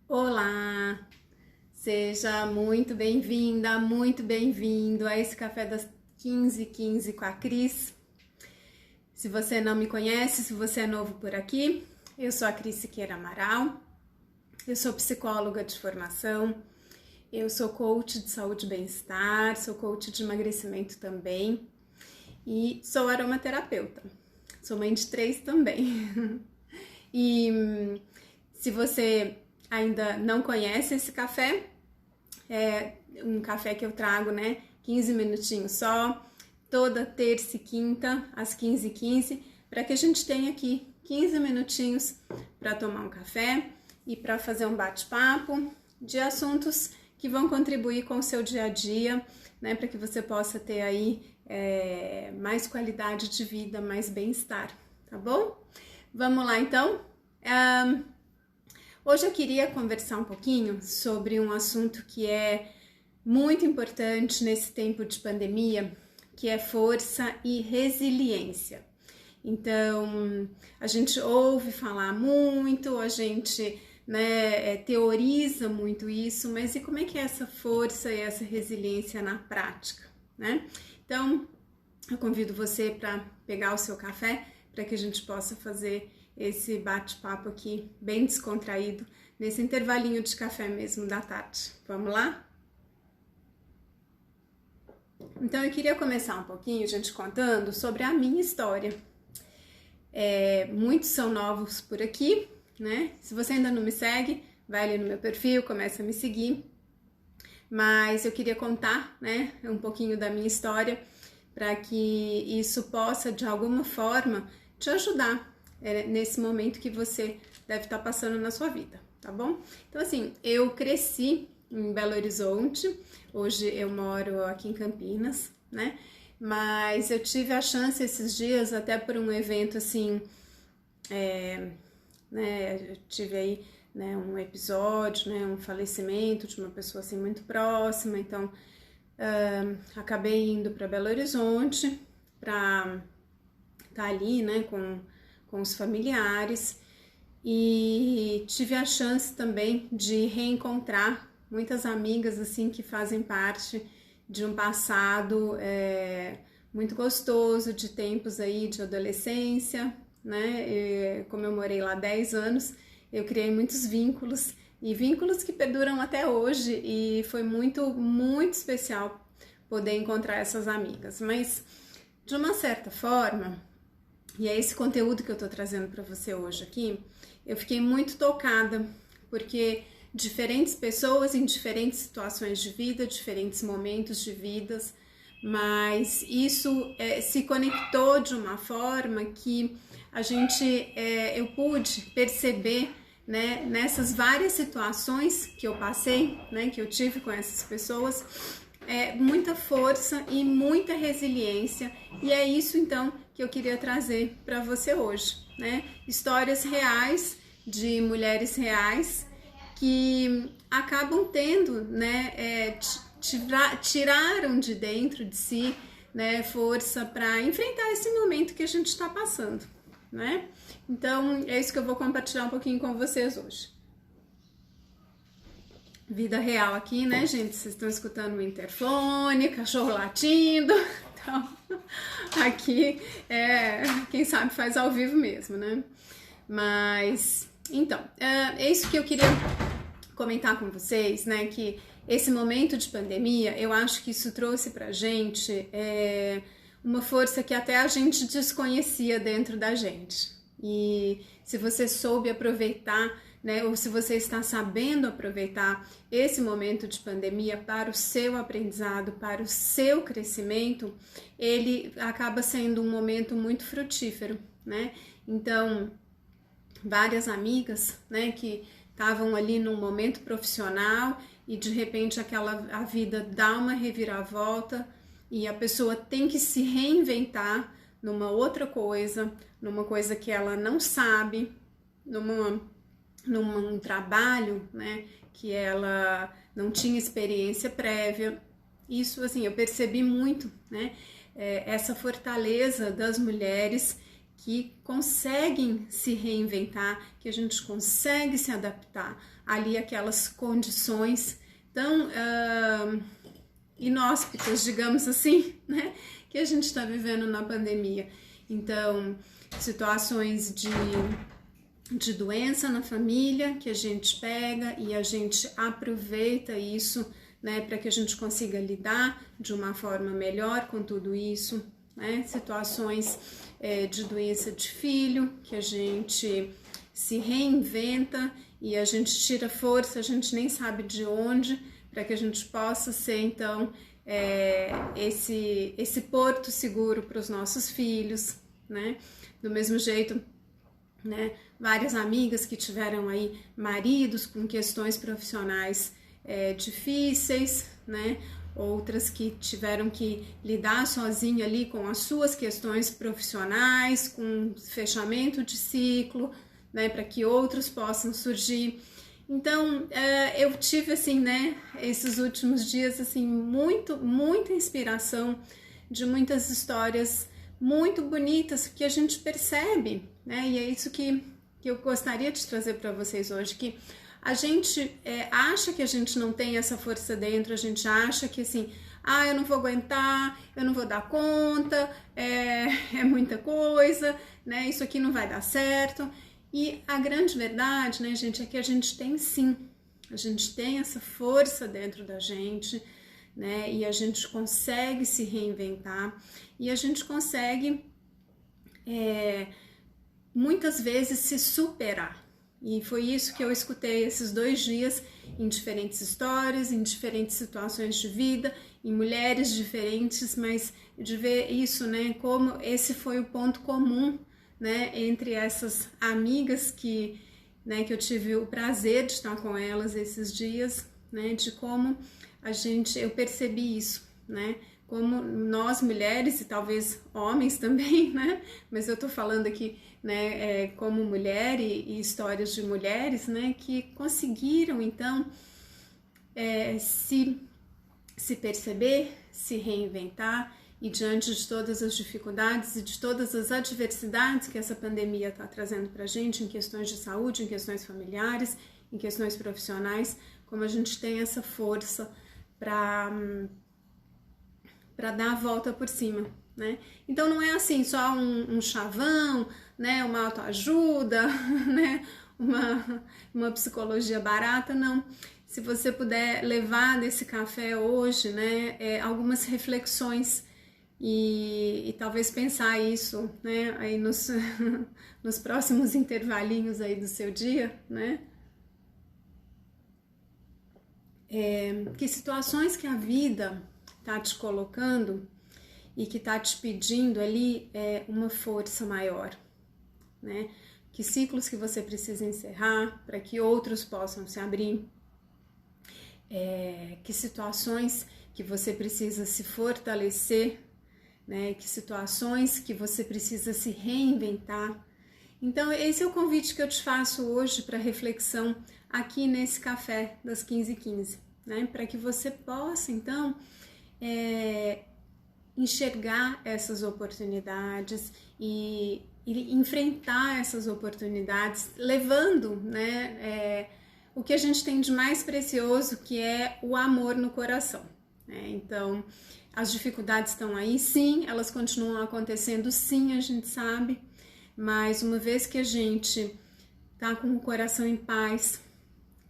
Olá, seja muito bem-vinda, muito bem-vindo a esse Café das 15h15 com a Cris. Se você não me conhece, se você é novo por aqui, eu sou a Cris Siqueira Amaral, eu sou psicóloga de formação, eu sou coach de saúde e bem-estar, sou coach de emagrecimento também e sou aromaterapeuta, sou mãe de 3 também. E se você ainda não conhece esse café, é um café que eu trago, 15 minutinhos só, toda terça e quinta, às 15h15, para que a gente tenha aqui 15 minutinhos para tomar um café e para fazer um bate-papo de assuntos que vão contribuir com o seu dia a dia, para que você possa ter aí mais qualidade de vida, mais bem-estar, tá bom? Vamos lá então? Hoje eu queria conversar um pouquinho sobre um assunto que é muito importante nesse tempo de pandemia, que é força e resiliência. Então, a gente ouve falar muito, a gente teoriza muito isso, mas e como é que é essa força e essa resiliência na prática, né? Então, eu convido você para pegar o seu café, para que a gente possa fazer esse bate-papo aqui bem descontraído, nesse intervalinho de café mesmo da tarde. Vamos lá? Então eu queria começar um pouquinho, gente, contando sobre a minha história. Muitos são novos por aqui, né? Se você ainda não me segue, vai ali no meu perfil, começa a me seguir. Mas eu queria contar, um pouquinho da minha história, para que isso possa, de alguma forma, te ajudar nesse momento que você deve estar passando na sua vida, tá bom? Então, assim, eu cresci em Belo Horizonte, hoje eu moro aqui em Campinas, né? Mas eu tive a chance esses dias, até por um evento, assim, eu tive aí, um episódio, um falecimento de uma pessoa, assim, muito próxima, então acabei indo para Belo Horizonte para estar ali, com os familiares, e tive a chance também de reencontrar muitas amigas assim que fazem parte de um passado muito gostoso, de tempos aí de adolescência, como eu morei lá 10 anos, eu criei muitos vínculos, e vínculos que perduram até hoje, e foi muito, muito especial poder encontrar essas amigas. Mas, de uma certa forma, e é esse conteúdo que eu tô trazendo para você hoje aqui, eu fiquei muito tocada, porque diferentes pessoas em diferentes situações de vida, diferentes momentos de vidas, mas isso se conectou de uma forma que eu pude perceber, nessas várias situações que eu passei, que eu tive com essas pessoas, muita força e muita resiliência, e é isso então que eu queria trazer para você hoje, histórias reais de mulheres reais que acabam tendo, tiraram de dentro de si, força para enfrentar esse momento que a gente está passando, Então é isso que eu vou compartilhar um pouquinho com vocês hoje. Vida real aqui, gente? Vocês estão escutando o interfone, cachorro latindo. Então, aqui, quem sabe faz ao vivo mesmo, Mas, então, é isso que eu queria comentar com vocês, que esse momento de pandemia, eu acho que isso trouxe pra gente uma força que até a gente desconhecia dentro da gente. E se você soube aproveitar, ou se você está sabendo aproveitar esse momento de pandemia para o seu aprendizado, para o seu crescimento, ele acaba sendo um momento muito frutífero, Então, várias amigas, que estavam ali num momento profissional e de repente a vida dá uma reviravolta e a pessoa tem que se reinventar numa outra coisa, numa coisa que ela não sabe, num trabalho, que ela não tinha experiência prévia. Isso, assim, eu percebi muito, essa fortaleza das mulheres que conseguem se reinventar, que a gente consegue se adaptar ali àquelas condições tão inóspitas, digamos assim, né, que a gente está vivendo na pandemia. Então, situações de doença na família que a gente pega e a gente aproveita isso, né, para que a gente consiga lidar de uma forma melhor com tudo isso, né? Situações de doença de filho que a gente se reinventa e a gente tira força, a gente nem sabe de onde, para que a gente possa ser então esse porto seguro para os nossos filhos, né? Do mesmo jeito, né? Várias amigas que tiveram aí maridos com questões profissionais difíceis, né? Outras que tiveram que lidar sozinha ali com as suas questões profissionais, com fechamento de ciclo, né? Para que outros possam surgir. Então, eu tive, assim, né? Esses últimos dias, assim, muita inspiração de muitas histórias muito bonitas que a gente percebe, né? E é isso que eu gostaria de trazer para vocês hoje, que a gente acha que a gente não tem essa força dentro, a gente acha que assim, eu não vou aguentar, eu não vou dar conta, é muita coisa, né? Isso aqui não vai dar certo. E a grande verdade, né, gente, é que a gente tem sim, a gente tem essa força dentro da gente, né? E a gente consegue se reinventar e a gente consegue muitas vezes se superar. E foi isso que eu escutei esses 2 dias em diferentes histórias, em diferentes situações de vida, em mulheres diferentes, mas de ver isso, né, como esse foi o ponto comum, né, entre essas amigas que eu tive o prazer de estar com elas esses dias, né, de como eu percebi isso, né, como nós mulheres e talvez homens também, né, mas eu tô falando aqui, né, como mulher e histórias de mulheres, né, que conseguiram então se perceber, se reinventar e diante de todas as dificuldades e de todas as adversidades que essa pandemia está trazendo para a gente em questões de saúde, em questões familiares, em questões profissionais, como a gente tem essa força para dar a volta por cima, né? Então não é assim só um chavão, né? Uma autoajuda, né? Uma psicologia barata, não. Se você puder levar desse café hoje, né? Algumas reflexões e talvez pensar isso, né? Aí nos próximos intervalinhos aí do seu dia, né? Que situações que a vida tá te colocando e que tá te pedindo ali uma força maior, né? Que ciclos que você precisa encerrar para que outros possam se abrir, que situações que você precisa se fortalecer, né? Que situações que você precisa se reinventar. Então esse é o convite que eu te faço hoje para reflexão aqui nesse café das 15h15, né? Para que você possa então enxergar essas oportunidades e enfrentar essas oportunidades, levando, né, o que a gente tem de mais precioso, que é o amor no coração, né? Então, as dificuldades estão aí, sim, elas continuam acontecendo, sim, a gente sabe, mas uma vez que a gente tá com o coração em paz,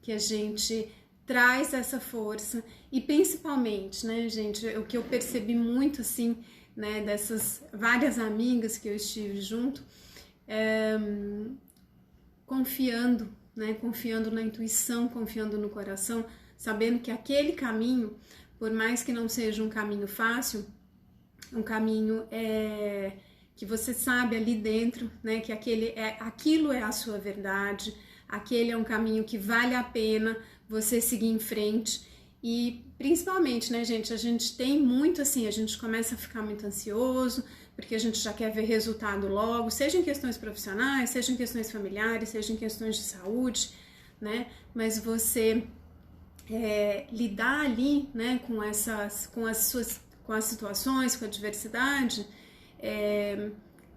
que a gente traz essa força e principalmente, né, gente, o que eu percebi muito assim, né, dessas várias amigas que eu estive junto, confiando, né, confiando na intuição, confiando no coração, sabendo que aquele caminho, por mais que não seja um caminho fácil, um caminho que você sabe ali dentro, né, que aquilo é a sua verdade, aquele é um caminho que vale a pena você seguir em frente. E principalmente, né, gente, a gente tem muito assim, a gente começa a ficar muito ansioso, porque a gente já quer ver resultado logo, seja em questões profissionais, seja em questões familiares, seja em questões de saúde, né, mas você lidar ali, né, com as situações, com a diversidade,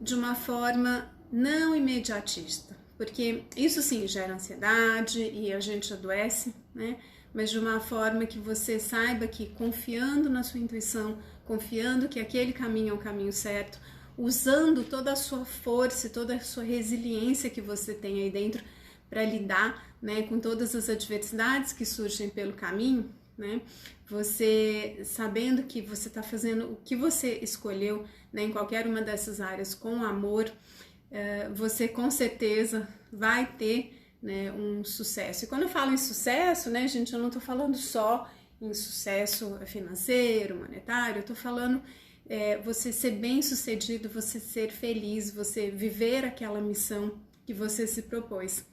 de uma forma não imediatista, porque isso sim gera ansiedade e a gente adoece, né? Mas de uma forma que você saiba que confiando na sua intuição, confiando que aquele caminho é o caminho certo, usando toda a sua força e toda a sua resiliência que você tem aí dentro para lidar, né, com todas as adversidades que surgem pelo caminho, né? Você sabendo que você está fazendo o que você escolheu, né, em qualquer uma dessas áreas com amor, você com certeza vai ter, né, um sucesso. E quando eu falo em sucesso, né, gente, eu não estou falando só em sucesso financeiro, monetário, eu estou falando você ser bem sucedido, você ser feliz, você viver aquela missão que você se propôs,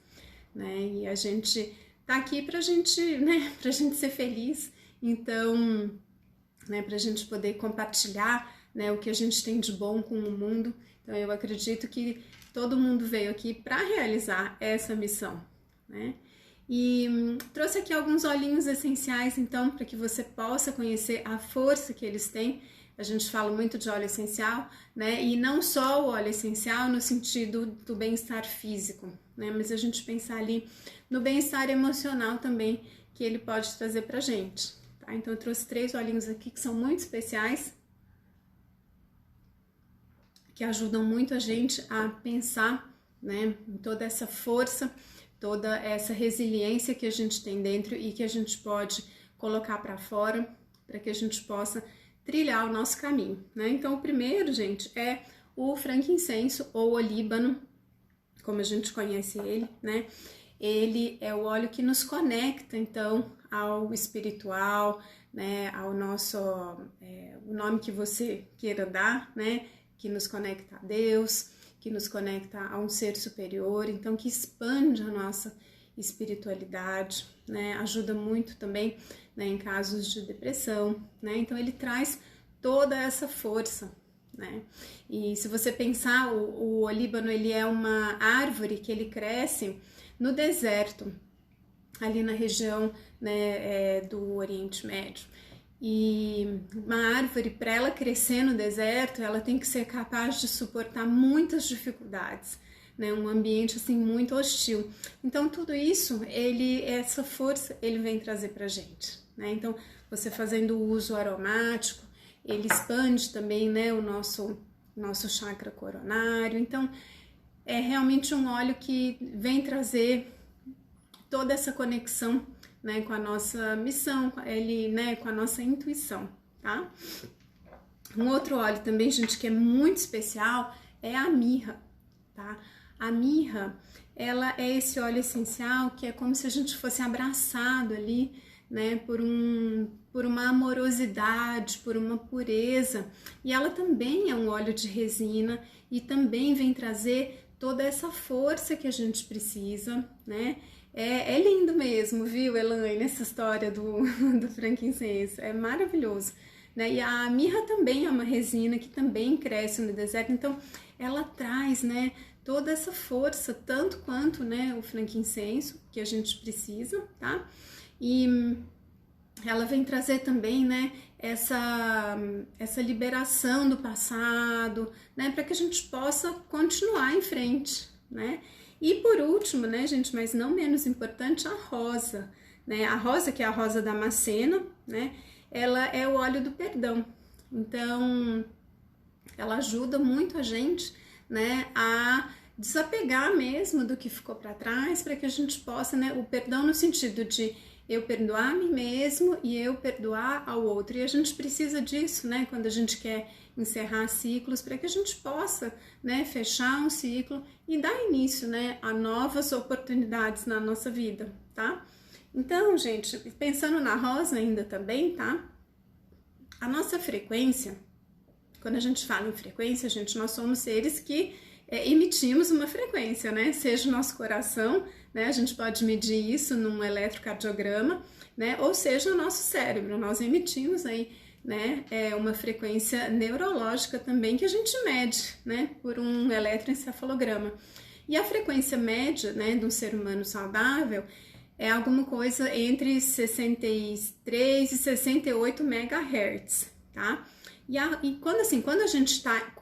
né? E a gente tá aqui pra gente, né, pra gente ser feliz, então, né, pra gente poder compartilhar, né, o que a gente tem de bom com o mundo. Então eu acredito que todo mundo veio aqui para realizar essa missão, né? E trouxe aqui alguns olhinhos essenciais, então, para que você possa conhecer a força que eles têm. A gente fala muito de óleo essencial, né? E não só o óleo essencial no sentido do bem-estar físico, né? Mas a gente pensar ali no bem-estar emocional também que ele pode trazer pra gente, tá? Então eu trouxe 3 olhinhos aqui que são muito especiais, que ajudam muito a gente a pensar, né, em toda essa força, toda essa resiliência que a gente tem dentro e que a gente pode colocar para fora, para que a gente possa trilhar o nosso caminho, né? Então o primeiro, gente, é o frankincenso ou olíbano, como a gente conhece ele, né? Ele é o óleo que nos conecta, então, ao espiritual, né? Ao nosso, o nome que você queira dar, né? Que nos conecta a Deus, que nos conecta a um ser superior, então que expande a nossa espiritualidade, né? Ajuda muito também, né, em casos de depressão, né? Então ele traz toda essa força, né? E se você pensar, o olíbano, ele é uma árvore que ele cresce no deserto, ali na região, né, do Oriente Médio. E uma árvore, para ela crescer no deserto, ela tem que ser capaz de suportar muitas dificuldades, né? Um ambiente assim muito hostil. Então tudo isso, essa força, ele vem trazer pra gente, né? Então você fazendo o uso aromático, ele expande também, né, o nosso chakra coronário. Então é realmente um óleo que vem trazer toda essa conexão, né, com a nossa missão, né, com a nossa intuição, tá? Um outro óleo também, gente, que é muito especial é a mirra, tá? A mirra, ela é esse óleo essencial que é como se a gente fosse abraçado ali, né, por uma amorosidade, por uma pureza. E ela também é um óleo de resina e também vem trazer toda essa força que a gente precisa, né? É lindo mesmo, viu, Elaine, essa história do frankincenso, é maravilhoso, né? E a mirra também é uma resina que também cresce no deserto, então ela traz, né, toda essa força, tanto quanto, né, o frankincenso que a gente precisa, tá? E ela vem trazer também, né, essa liberação do passado, né, para que a gente possa continuar em frente, né? E por último, né, gente, mas não menos importante, a rosa, né? A rosa, que é a rosa damascena, né? Ela é o óleo do perdão. Então, ela ajuda muito a gente, né, a desapegar mesmo do que ficou para trás, para que a gente possa, né, o perdão no sentido de eu perdoar a mim mesmo e eu perdoar ao outro. E a gente precisa disso, né, quando a gente quer encerrar ciclos, para que a gente possa, né, fechar um ciclo e dar início, né, a novas oportunidades na nossa vida, tá? Então, gente, pensando na rosa ainda também, tá? A nossa frequência, quando a gente fala em frequência, gente, nós somos seres que emitimos uma frequência, né? Seja o nosso coração, né? A gente pode medir isso num eletrocardiograma, né? Ou seja, o nosso cérebro. Nós emitimos aí, né, uma frequência neurológica também que a gente mede, né, por um eletroencefalograma. E a frequência média, né, de um ser humano saudável é alguma coisa entre 63 e 68 MHz, tá? E quando a gente está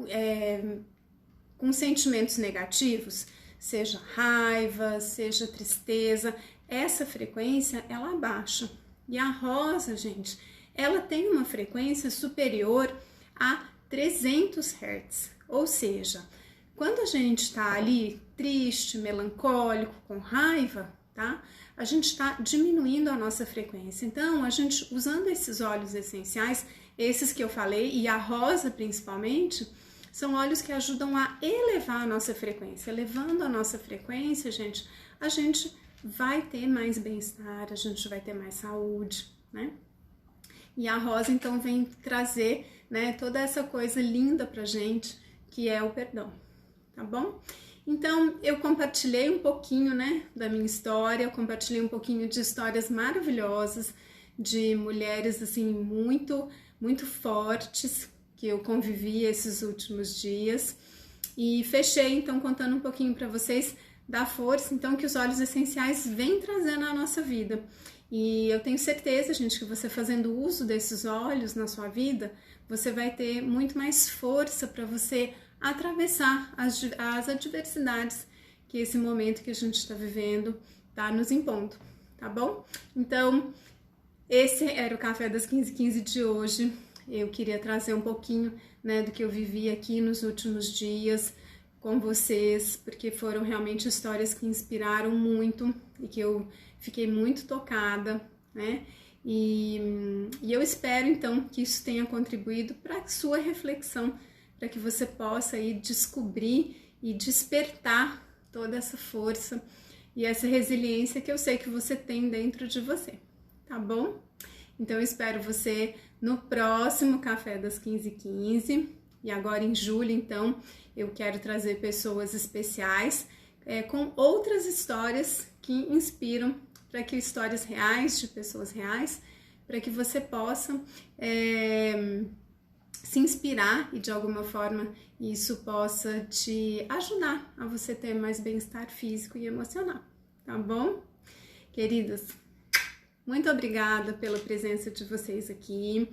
com sentimentos negativos, seja raiva, seja tristeza, essa frequência ela abaixa. E a rosa, gente, ela tem uma frequência superior a 300 Hz, ou seja, quando a gente está ali triste, melancólico, com raiva, tá? A gente está diminuindo a nossa frequência. Então, a gente usando esses óleos essenciais, esses que eu falei, e a rosa principalmente, são óleos que ajudam a elevar a nossa frequência. Elevando a nossa frequência, a gente vai ter mais bem-estar, a gente vai ter mais saúde, né? E a rosa, então, vem trazer, né, toda essa coisa linda pra gente, que é o perdão, tá bom? Então, eu compartilhei um pouquinho, né, da minha história, eu compartilhei um pouquinho de histórias maravilhosas, de mulheres, assim, muito, muito fortes, que eu convivi esses últimos dias. E fechei, então, contando um pouquinho pra vocês da força, então, que os óleos essenciais vêm trazendo na nossa vida. E eu tenho certeza, gente, que você fazendo uso desses óleos na sua vida, você vai ter muito mais força para você atravessar as adversidades que esse momento que a gente está vivendo tá nos impondo, tá bom? Então, esse era o Café das 15h15 de hoje. Eu queria trazer um pouquinho, né, do que eu vivi aqui nos últimos dias com vocês, porque foram realmente histórias que inspiraram muito e que eu fiquei muito tocada, né? E eu espero, então, que isso tenha contribuído para a sua reflexão, para que você possa aí descobrir e despertar toda essa força e essa resiliência que eu sei que você tem dentro de você, tá bom? Então, eu espero você no próximo Café das 15h15. E agora em julho, então, eu quero trazer pessoas especiais com outras histórias que inspiram, para que histórias reais, de pessoas reais, para que você possa se inspirar e de alguma forma isso possa te ajudar a você ter mais bem-estar físico e emocional, tá bom? Queridas, muito obrigada pela presença de vocês aqui.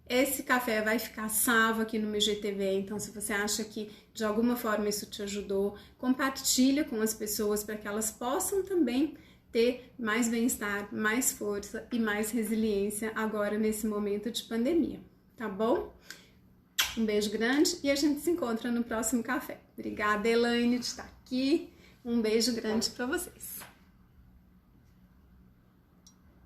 Esse café vai ficar salvo aqui no meu IGTV, então se você acha que de alguma forma isso te ajudou, compartilha com as pessoas para que elas possam também ter mais bem-estar, mais força e mais resiliência agora nesse momento de pandemia, tá bom? Um beijo grande e a gente se encontra no próximo café. Obrigada, Elaine, de estar aqui. Um beijo grande para vocês.